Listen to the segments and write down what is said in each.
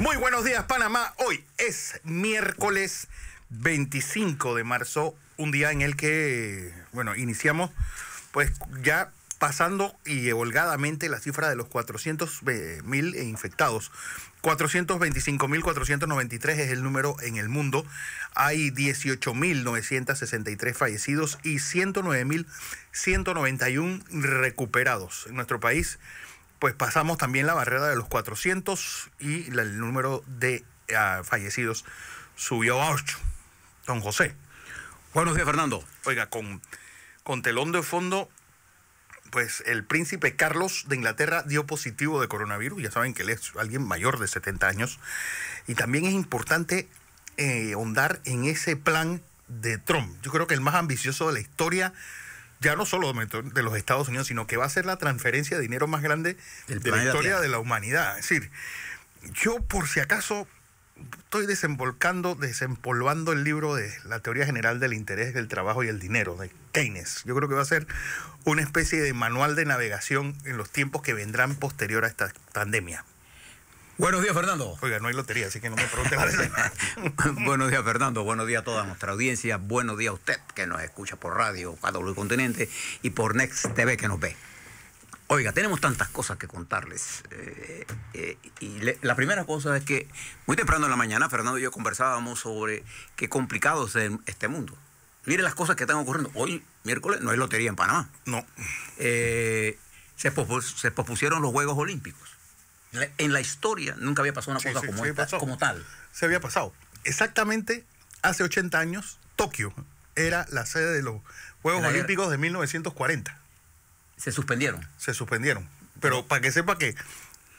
Muy buenos días, Panamá. Hoy es miércoles 25 de marzo, un día en el que, iniciamos pues ya pasando y holgadamente la cifra de los 400.000 infectados. 425.493 es el número en el mundo. Hay 18.963 fallecidos y 109.191 recuperados. En nuestro país, pues pasamos también la barrera de los 400 y el número de fallecidos subió a 8. Don José. Buenos días, Fernando. Oiga, con telón de fondo, pues el príncipe Carlos de Inglaterra dio positivo de coronavirus. Ya saben que él es alguien mayor de 70 años. Y también es importante ahondar en ese plan de Trump. Yo creo que el más ambicioso de la historia, ya no solo de los Estados Unidos, sino que va a ser la transferencia de dinero más grande de la historia de la humanidad. Es decir, yo por si acaso estoy desempolvando el libro de la teoría general del interés del trabajo y el dinero, de Keynes. Yo creo que va a ser una especie de manual de navegación en los tiempos que vendrán posterior a esta pandemia. Buenos días, Fernando. Oiga, no hay lotería, así que no me pregunte la verdad. Buenos días, Fernando. Buenos días a toda nuestra audiencia. Buenos días a usted que nos escucha por radio, KW Continente, y por Next TV que nos ve. Oiga, tenemos tantas cosas que contarles. La primera cosa es que muy temprano en la mañana, Fernando y yo conversábamos sobre qué complicado es este mundo. Mire las cosas que están ocurriendo. Hoy, miércoles, no hay lotería en Panamá. No. Se pospusieron los Juegos Olímpicos. En la historia nunca había pasado una cosa como tal. Se había pasado. Exactamente hace 80 años, Tokio era la sede de los Juegos Olímpicos de 1940. Se suspendieron. Pero para que sepa que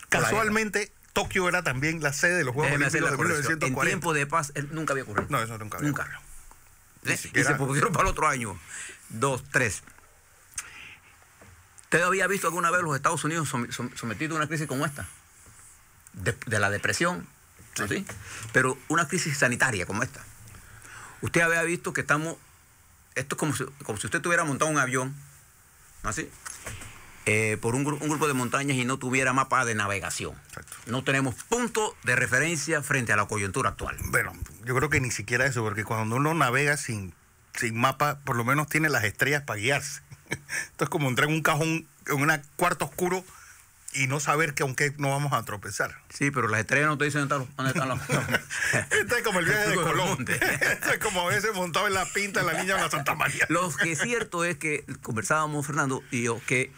casualmente Tokio era también la sede de los Juegos Olímpicos de 1940. En tiempo de paz nunca había ocurrido. No, eso nunca había ocurrido. Y se pusieron para el otro año. 2, 3. ¿Usted había visto alguna vez los Estados Unidos sometidos a una crisis como esta? De la depresión, ¿no? ¿Sí? Pero una crisis sanitaria como esta. Usted había visto que esto es como si usted tuviera montado un avión, ¿no? ¿Así? Por un grupo de montañas y no tuviera mapa de navegación. Exacto. No tenemos punto de referencia frente a la coyuntura actual. Bueno, yo creo que ni siquiera eso, porque cuando uno navega sin mapa, por lo menos tiene las estrellas para guiarse. Esto es como entrar en un cajón, en un cuarto oscuro, y no saber que aunque no vamos a tropezar. Sí, pero las estrellas no te dicen dónde están los... Esto es como el viaje de Colón. Esto es como a veces montado en la pinta de la Niña de la Santa María. Lo que es cierto es que conversábamos, Fernando y yo, que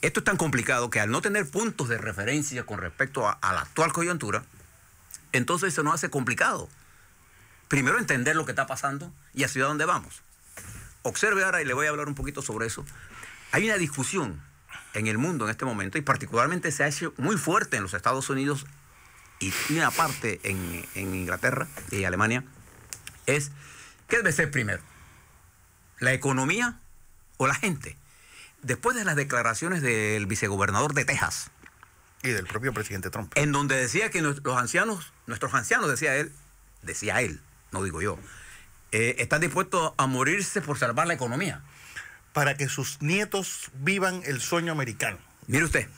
esto es tan complicado que al no tener puntos de referencia con respecto a la actual coyuntura, entonces se nos hace complicado. Primero entender lo que está pasando y hacia dónde vamos. Observe ahora, y le voy a hablar un poquito sobre eso. Hay una discusión en el mundo en este momento, y particularmente se ha hecho muy fuerte en los Estados Unidos y una parte en Inglaterra y Alemania, es ¿qué debe ser primero? ¿La economía o la gente? Después de las declaraciones del vicegobernador de Texas y del propio presidente Trump, en donde decía que nuestros ancianos, decía él, no digo yo, están dispuestos a morirse por salvar la economía, para que sus nietos vivan el sueño americano. Mire usted,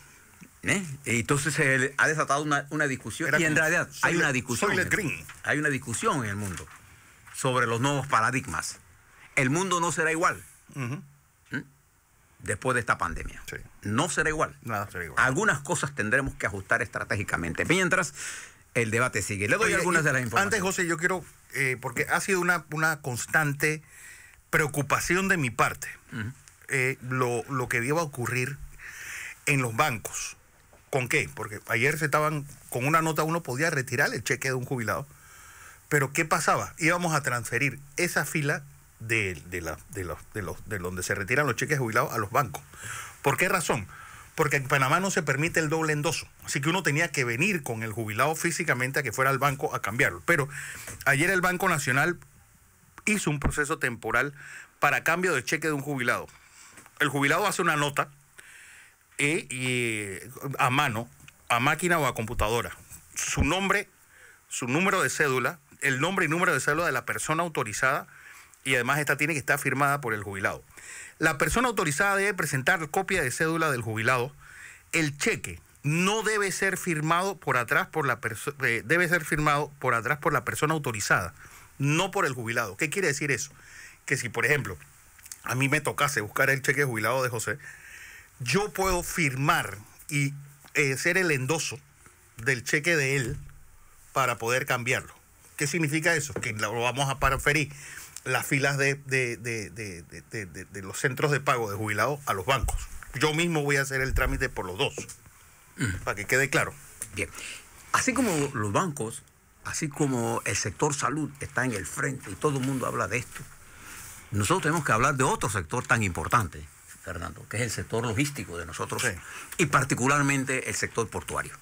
entonces se ha desatado una discusión, y en realidad hay una discusión en el mundo sobre los nuevos paradigmas. El mundo no será igual después de esta pandemia. Sí. No será igual. Nada será igual. Algunas cosas tendremos que ajustar estratégicamente. Mientras el debate sigue. Le doy algunas de las informaciones. Antes, José, yo quiero, porque ha sido una constante preocupación de mi parte, lo que iba a ocurrir en los bancos. ¿Con qué? Porque ayer con una nota uno podía retirar el cheque de un jubilado, pero ¿qué pasaba? Íbamos a transferir esa fila de donde se retiran los cheques jubilados a los bancos. ¿Por qué razón? Porque en Panamá no se permite el doble endoso, así que uno tenía que venir con el jubilado físicamente a que fuera al banco a cambiarlo. Pero ayer el Banco Nacional hizo un proceso temporal para cambio de cheque de un jubilado. El jubilado hace una nota a mano, a máquina o a computadora, su nombre, su número de cédula, el nombre y número de cédula de la persona autorizada, y además esta tiene que estar firmada por el jubilado. La persona autorizada debe presentar copia de cédula del jubilado, el cheque no debe ser firmado por atrás debe ser firmado por atrás por la persona autorizada, no por el jubilado. ¿Qué quiere decir eso? Que si, por ejemplo, a mí me tocase buscar el cheque de jubilado de José, yo puedo firmar y ser el endoso del cheque de él para poder cambiarlo. ¿Qué significa eso? Que lo vamos a transferir las filas de los centros de pago de jubilados a los bancos. Yo mismo voy a hacer el trámite por los dos, para que quede claro. Bien. Así como los bancos, así como el sector salud está en el frente y todo el mundo habla de esto, nosotros tenemos que hablar de otro sector tan importante, Fernando, que es el sector logístico de nosotros, sí, y particularmente el sector portuario.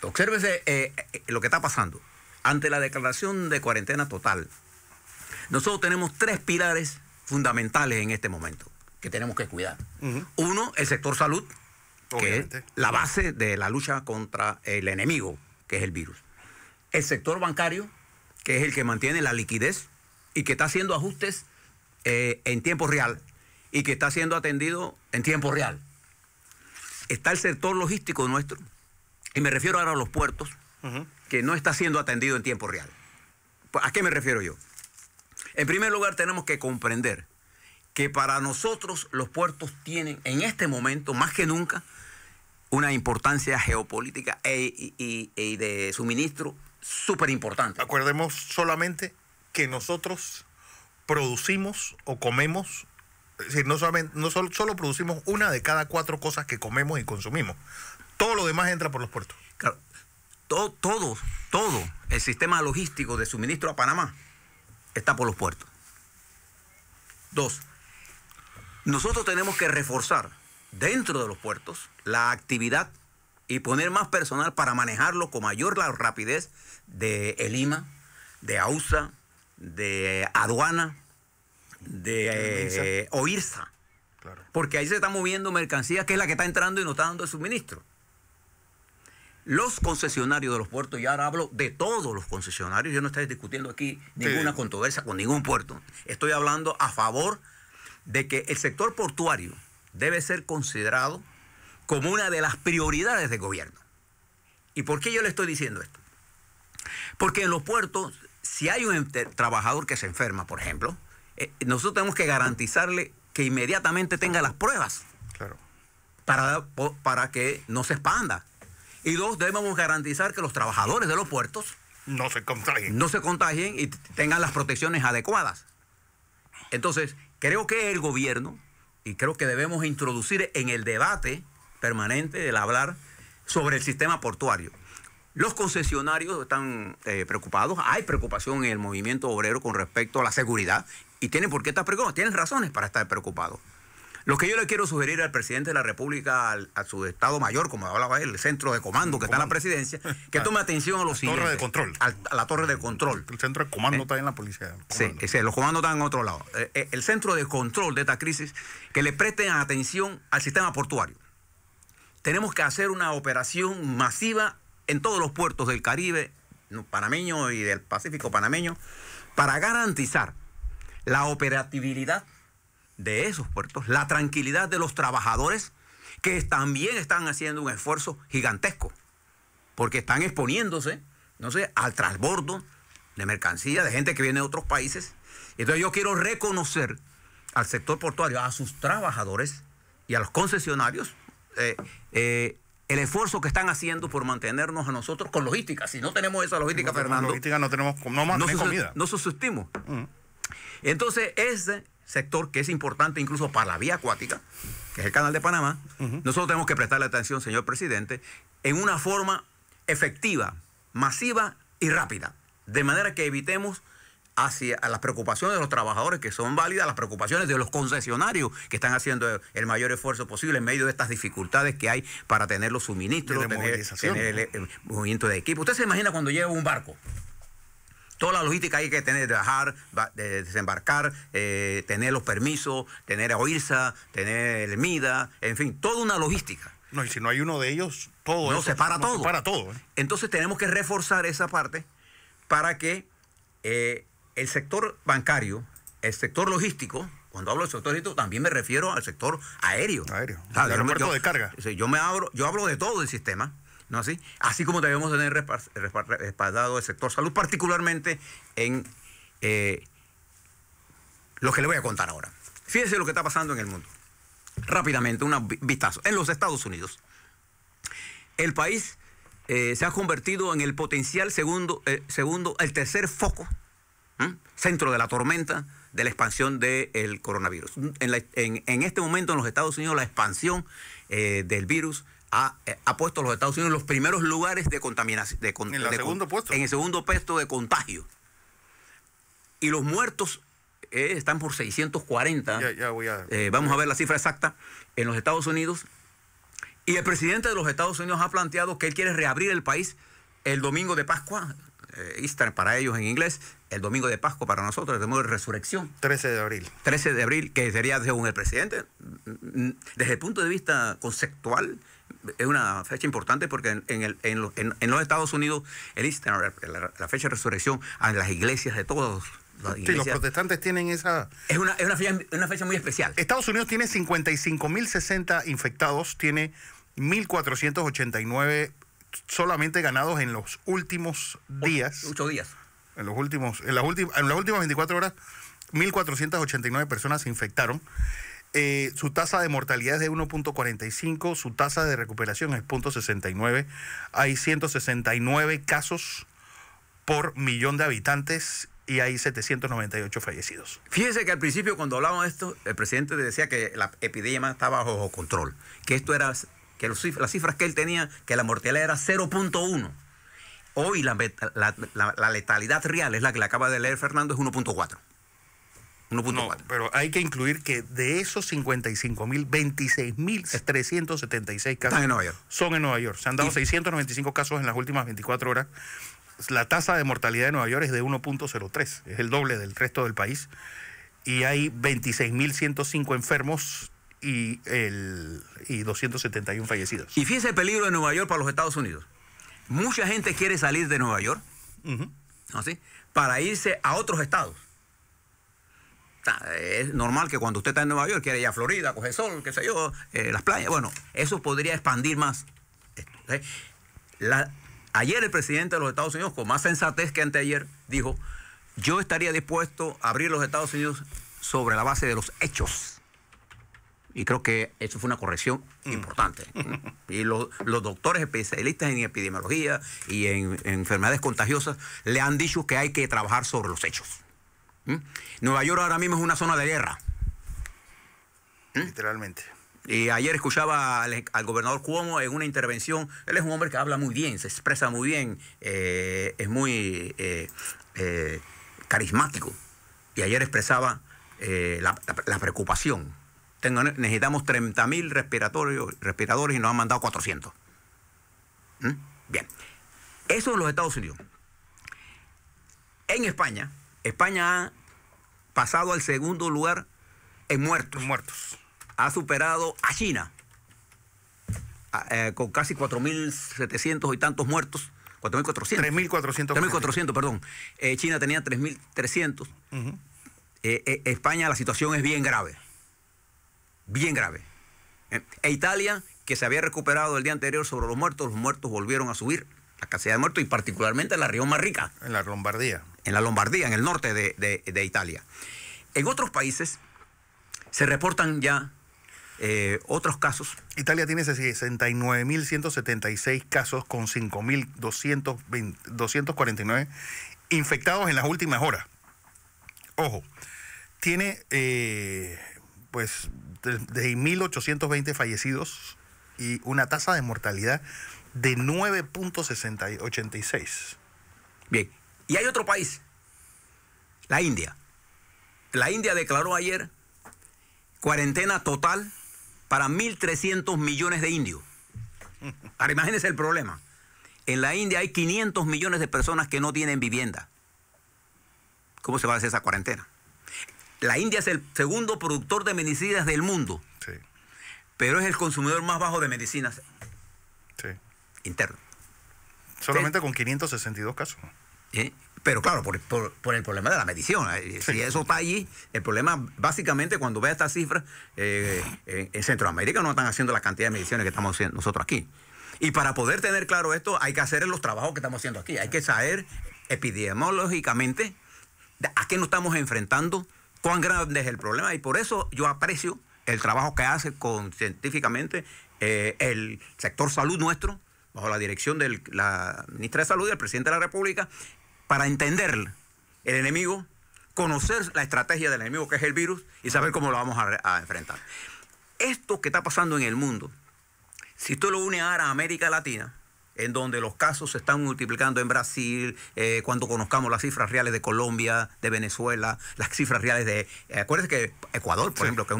Obsérvese lo que está pasando. Ante la declaración de cuarentena total, nosotros tenemos 3 pilares fundamentales en este momento que tenemos que cuidar. Uno, el sector salud, obviamente, que es la base de la lucha contra el enemigo, que es el virus. El sector bancario, que es el que mantiene la liquidez y que está haciendo ajustes en tiempo real y que está siendo atendido en tiempo real. Está el sector logístico nuestro, y me refiero ahora a los puertos, que no está siendo atendido en tiempo real. ¿A qué me refiero yo? En primer lugar, tenemos que comprender que para nosotros los puertos tienen en este momento, más que nunca, una importancia geopolítica y de suministro súper importante. Acordemos solamente que nosotros producimos o comemos, es decir, solo producimos 1 de cada 4 cosas que comemos y consumimos. Todo lo demás entra por los puertos. Claro, todo el sistema logístico de suministro a Panamá está por los puertos. 2, nosotros tenemos que reforzar dentro de los puertos la actividad y poner más personal para manejarlo con mayor rapidez de ELIMA, de AUSA, de aduana, de OIRSA. Claro. Porque ahí se está moviendo mercancía que es la que está entrando y nos está dando el suministro. Los concesionarios de los puertos, y ahora hablo de todos los concesionarios, yo no estoy discutiendo aquí ninguna controversia con ningún puerto. Estoy hablando a favor de que el sector portuario debe ser considerado como una de las prioridades del gobierno. ¿Y por qué yo le estoy diciendo esto? Porque en los puertos, si hay un trabajador que se enferma, por ejemplo, nosotros tenemos que garantizarle que inmediatamente tenga las pruebas. Claro. Para que no se expanda. Y 2, debemos garantizar que los trabajadores de los puertos no se contagien y tengan las protecciones adecuadas. Entonces, creo que el gobierno, y creo que debemos introducir en el debate permanente el hablar sobre el sistema portuario. Los concesionarios están preocupados, hay preocupación en el movimiento obrero con respecto a la seguridad, y tienen por qué estar preocupados, tienen razones para estar preocupados. Lo que yo le quiero sugerir al presidente de la República, a su Estado Mayor, como hablaba él, el centro de comando que está en la presidencia, que tome atención a los siguientes. Torre de control. A la torre de control. El centro de comando está en la policía. Sí, los comandos están en otro lado. El centro de control de esta crisis, que le presten atención al sistema portuario. Tenemos que hacer una operación masiva en todos los puertos del Caribe panameño y del Pacífico panameño para garantizar la operatividad de esos puertos, la tranquilidad de los trabajadores que también están haciendo un esfuerzo gigantesco porque están exponiéndose, no sé, al transbordo de mercancía de gente que viene de otros países. Entonces yo quiero reconocer al sector portuario, a sus trabajadores y a los concesionarios el esfuerzo que están haciendo por mantenernos a nosotros con logística. Si no tenemos esa logística, Fernando, logística no tenemos comida. No subsistimos. Entonces, ese sector que es importante incluso para la vía acuática, que es el Canal de Panamá, nosotros tenemos que prestarle atención, señor presidente, en una forma efectiva, masiva y rápida, de manera que evitemos hacia las preocupaciones de los trabajadores, que son válidas, las preocupaciones de los concesionarios que están haciendo el mayor esfuerzo posible en medio de estas dificultades que hay para tener los suministros, tener el movimiento de equipo. Usted se imagina cuando llega un barco, toda la logística hay que tener, de desembarcar, tener los permisos, tener OIRSA, tener el MIDA, en fin, toda una logística. No, y si no hay uno de ellos, todo no, eso se para todo. Se para todo. Entonces tenemos que reforzar esa parte para que el sector bancario, el sector logístico, Cuando hablo del sector logístico, también me refiero al sector aéreo. Aéreo. El aeropuerto de carga. Yo hablo de todo el sistema, ¿no así? Así como debemos tener respaldado el sector salud, particularmente en lo que le voy a contar ahora. Fíjense lo que está pasando en el mundo. Rápidamente, un vistazo. En los Estados Unidos, el país se ha convertido en el potencial el tercer foco, centro de la tormenta de la expansión del coronavirus. En este momento en los Estados Unidos la expansión del virus ha puesto a los Estados Unidos en los primeros lugares de contaminación. En el segundo puesto. En el segundo puesto de contagio. Y los muertos están por 640. Vamos a ver la cifra exacta en los Estados Unidos. Y el presidente de los Estados Unidos ha planteado que él quiere reabrir el país el domingo de Pascua, Easter para ellos en inglés, el domingo de Pascua para nosotros, el domingo de resurrección. 13 de abril. 13 de abril, que sería, según el presidente, desde el punto de vista conceptual, es una fecha importante porque en los Estados Unidos, el Easter, la fecha de resurrección, en las iglesias de todos. Sí, los protestantes tienen esa... Es una fecha muy especial. Estados Unidos tiene 55.060 infectados, tiene 1.489 solamente ganados en los últimos días. 8 días. En las últimas 24 horas, 1.489 personas se infectaron. Su tasa de mortalidad es de 1.45, su tasa de recuperación es 0.69. Hay 169 casos por millón de habitantes y hay 798 fallecidos. Fíjese que al principio, cuando hablábamos de esto, el presidente decía que la epidemia estaba bajo control, que esto era, que las cifras que él tenía, que la mortalidad era 0.1. Hoy la letalidad real, es la que le acaba de leer Fernando, es 1.4. 1.4. No, pero hay que incluir que de esos 55.000, 26.376 casos están en Nueva York. Son en Nueva York. Se han dado 695 casos en las últimas 24 horas. La tasa de mortalidad de Nueva York es de 1.03, es el doble del resto del país. Y hay 26.105 enfermos y 271 fallecidos. Y fíjese el peligro de Nueva York para los Estados Unidos. Mucha gente quiere salir de Nueva York, ¿no? ¿Sí? Para irse a otros estados. Es normal que cuando usted está en Nueva York quiere ir a Florida, coger sol, qué sé yo, las playas. Bueno, eso podría expandir más. Ayer el presidente de los Estados Unidos, con más sensatez que anteayer, dijo: yo estaría dispuesto a abrir los Estados Unidos sobre la base de los hechos. Y creo que eso fue una corrección importante. Y los doctores especialistas en epidemiología y en enfermedades contagiosas le han dicho que hay que trabajar sobre los hechos. Nueva York ahora mismo es una zona de guerra. Literalmente. Y ayer escuchaba al gobernador Cuomo en una intervención. Él es un hombre que habla muy bien, se expresa muy bien, es muy carismático. Y ayer expresaba la preocupación. Necesitamos 30.000 respiradores y nos han mandado 400. Bien. Eso en los Estados Unidos. En España ha pasado al segundo lugar en muertos. Ha superado a China con casi 4.700 y tantos muertos. 4.400. 3.400, perdón. China tenía 3.300. España, la situación es bien grave. Bien grave. E Italia, que se había recuperado el día anterior sobre los muertos volvieron a subir la cantidad de muertos, y particularmente en la región más rica. En la Lombardía. En la Lombardía, en el norte de Italia. En otros países se reportan ya otros casos. Italia tiene 69.176 casos con 5.249 infectados en las últimas horas. Ojo, tiene pues de 1.820 fallecidos y una tasa de mortalidad de 9.86. Bien, y hay otro país, la India. La India declaró ayer cuarentena total para 1.300 millones de indios. Ahora imagínense el problema. En la India hay 500 millones de personas que no tienen vivienda. ¿Cómo se va a hacer esa cuarentena? La India es el segundo productor de medicinas del mundo. Sí. Pero es el consumidor más bajo de medicinas internas. Solamente con 562 casos. Pero claro, por el problema de la medición. Si eso está allí, el problema básicamente cuando ve estas cifras, en Centroamérica no están haciendo la cantidad de mediciones que estamos haciendo nosotros aquí. Y para poder tener claro esto, hay que hacer los trabajos que estamos haciendo aquí. Hay que saber epidemiológicamente a qué nos estamos enfrentando, cuán grande es el problema. Y por eso yo aprecio el trabajo que hace científicamente el sector salud nuestro, bajo la dirección de la ministra de Salud y del presidente de la República, para entender el enemigo, conocer la estrategia del enemigo que es el virus y saber cómo lo vamos a enfrentar. Esto que está pasando en el mundo, si tú lo unes ahora a América Latina, en donde los casos se están multiplicando en Brasil, cuando conozcamos las cifras reales de Colombia, de Venezuela, las cifras reales de... acuérdense que Ecuador, por ejemplo, que es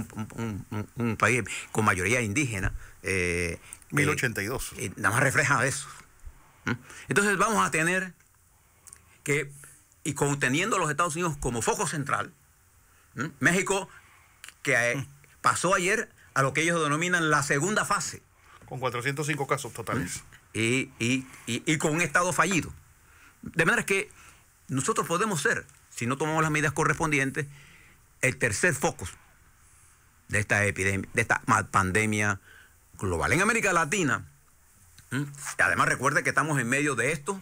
un país con mayoría indígena... 1082. Nada más refleja eso. Entonces vamos a tener que, y teniendo a los Estados Unidos como foco central, México, que pasó ayer a lo que ellos denominan la segunda fase. Con 405 casos totales. Y con un estado fallido. De manera que nosotros podemos ser, si no tomamos las medidas correspondientes, el tercer foco de esta epidemia, de esta pandemia global. En América Latina, además recuerde que estamos en medio de esto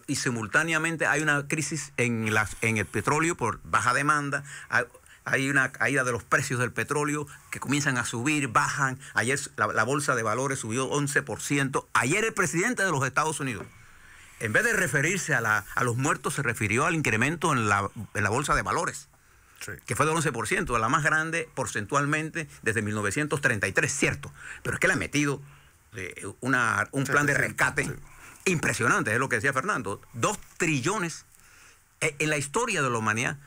y simultáneamente hay una crisis en el petróleo por baja demanda. Hay una caída de los precios del petróleo que comienzan a subir, bajan. Ayer la bolsa de valores subió 11%. Ayer el presidente de los Estados Unidos, en vez de referirse a los muertos, se refirió al incremento en la bolsa de valores, sí, que fue del 11%, la más grande porcentualmente desde 1933, cierto. Pero es que le ha metido un plan de rescate impresionante, es lo que decía Fernando. 2 trillones en la historia de la humanidad.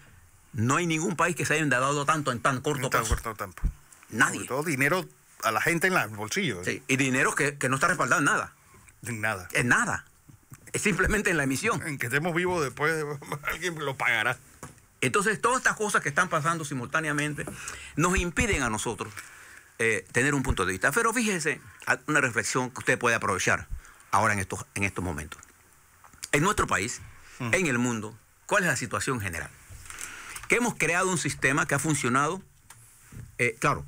No hay ningún país que se haya endeudado tanto en tan corto plazo. Nadie. Sobre todo dinero a la gente en los bolsillos. Sí, y dinero que no está respaldado en nada. En nada. En nada. Es simplemente en la emisión. En que estemos vivos después, alguien lo pagará. Entonces, todas estas cosas que están pasando simultáneamente nos impiden a nosotros tener un punto de vista. Pero fíjese, una reflexión que usted puede aprovechar ahora en estos momentos. En nuestro país, en el mundo, ¿cuál es la situación general? Que hemos creado un sistema que ha funcionado, claro,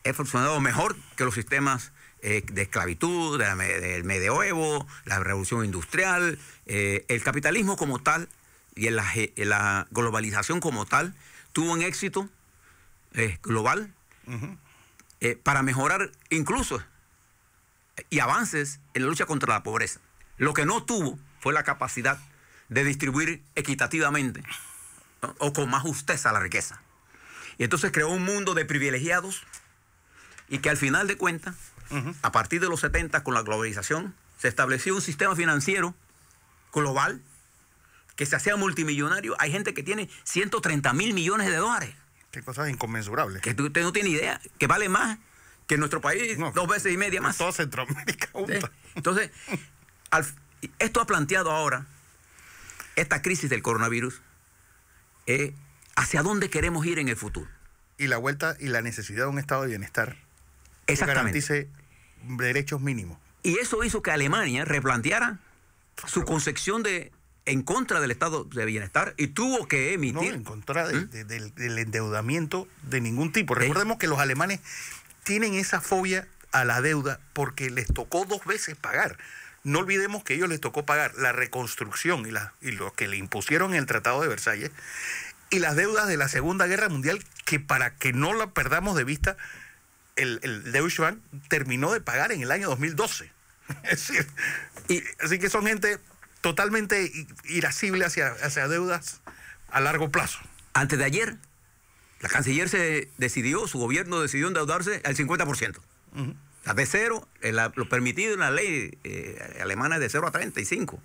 ha funcionado mejor que los sistemas de esclavitud, del medioevo, la revolución industrial, el capitalismo como tal y la globalización como tal tuvo un éxito global para mejorar incluso y avances en la lucha contra la pobreza. Lo que no tuvo fue la capacidad de distribuir equitativamente, ¿no?, o con más justeza la riqueza. Y entonces creó un mundo de privilegiados y que al final de cuentas, a partir de los 70 con la globalización, se estableció un sistema financiero global que se hacía multimillonario. Hay gente que tiene 130.000 millones de dólares. Qué cosas inconmensurables. Que usted no tiene idea, que vale más que en nuestro país, no, 2 veces y media más. Toda Centroamérica. ¿Sí? Entonces, esto ha planteado ahora esta crisis del coronavirus, hacia dónde queremos ir en el futuro. Y la vuelta y la necesidad de un estado de bienestar que garantice derechos mínimos. Y eso hizo que Alemania replanteara su concepción en contra del estado de bienestar y tuvo que emitir... No, en contra del endeudamiento de ningún tipo. Recordemos que los alemanes tienen esa fobia a la deuda porque les tocó 2 veces pagar. No olvidemos que a ellos les tocó pagar la reconstrucción y lo que le impusieron en el Tratado de Versalles y las deudas de la Segunda Guerra Mundial, que para que no la perdamos de vista, el Deutsche Bank terminó de pagar en el año 2012. Es decir, así que son gente totalmente irascible hacia deudas a largo plazo. Antes de ayer, la canciller su gobierno decidió endeudarse al 50%. De 0, lo permitido en la ley alemana es de 0 a 35.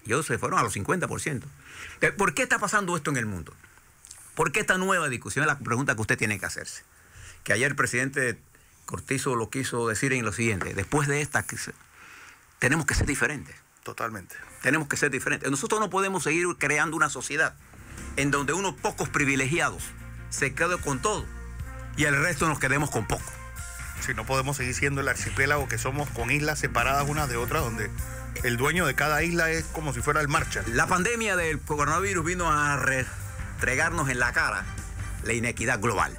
Ellos se fueron a los 50%. ¿Por qué está pasando esto en el mundo? ¿Por qué esta nueva discusión? Es la pregunta que usted tiene que hacerse. Que ayer el presidente Cortizo lo quiso decir en lo siguiente: después de esta crisis, tenemos que ser diferentes. Totalmente. Tenemos que ser diferentes. Nosotros no podemos seguir creando una sociedad en donde unos pocos privilegiados se queden con todo y el resto nos quedemos con poco. Si no podemos seguir siendo el archipiélago que somos, con islas separadas unas de otras, donde El dueño de cada isla es como si fuera el Marshall. La pandemia del coronavirus vino a restregarnos en la cara la inequidad global.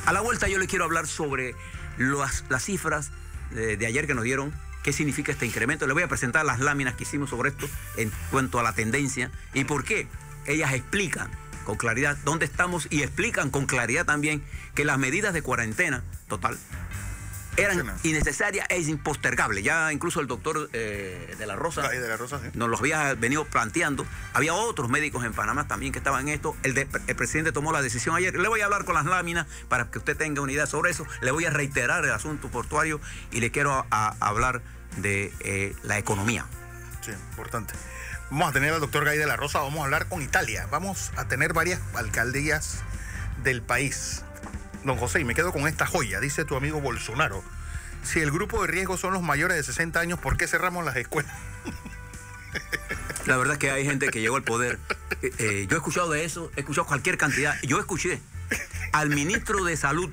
A la vuelta yo le quiero hablar sobre las cifras de ayer que nos dieron, qué significa este incremento. Le voy a presentar las láminas que hicimos sobre esto en cuanto a la tendencia y por qué. Ellas explican con claridad dónde estamos y explican con claridad también que las medidas de cuarentena total eran innecesarias e impostergables. Ya incluso el doctor de la Rosa, de la Rosa, sí, nos los había venido planteando. Había otros médicos en Panamá también que estaban en esto. El presidente tomó la decisión ayer. Le voy a hablar con las láminas para que usted tenga una idea sobre eso. Le voy a reiterar el asunto portuario y le quiero hablar de la economía. Sí, importante. Vamos a tener al doctor Gay de la Rosa, vamos a hablar con Italia. Vamos a tener varias alcaldías del país. Don José, y me quedo con esta joya, dice tu amigo Bolsonaro. Si el grupo de riesgo son los mayores de 60 años, ¿por qué cerramos las escuelas? La verdad es que hay gente que llegó al poder. Yo he escuchado de eso, he escuchado cualquier cantidad. Yo escuché al ministro de Salud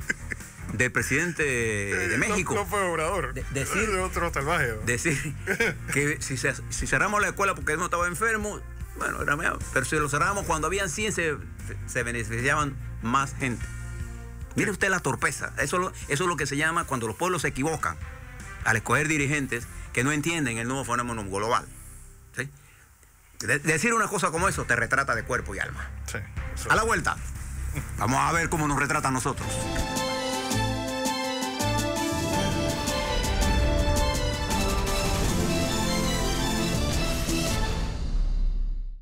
del presidente de México. No fue Obrador. Decir otro salvaje, ¿no? Decir que si cerramos la escuela porque uno estaba enfermo, bueno, era mejor. Pero si lo cerramos cuando habían 100, se beneficiaban más gente. Mire usted la torpeza. Eso es lo que se llama cuando los pueblos se equivocan al escoger dirigentes que no entienden el nuevo fenómeno global. ¿Sí? Decir una cosa como eso te retrata de cuerpo y alma. Sí, a la vuelta, vamos a ver cómo nos retratan nosotros.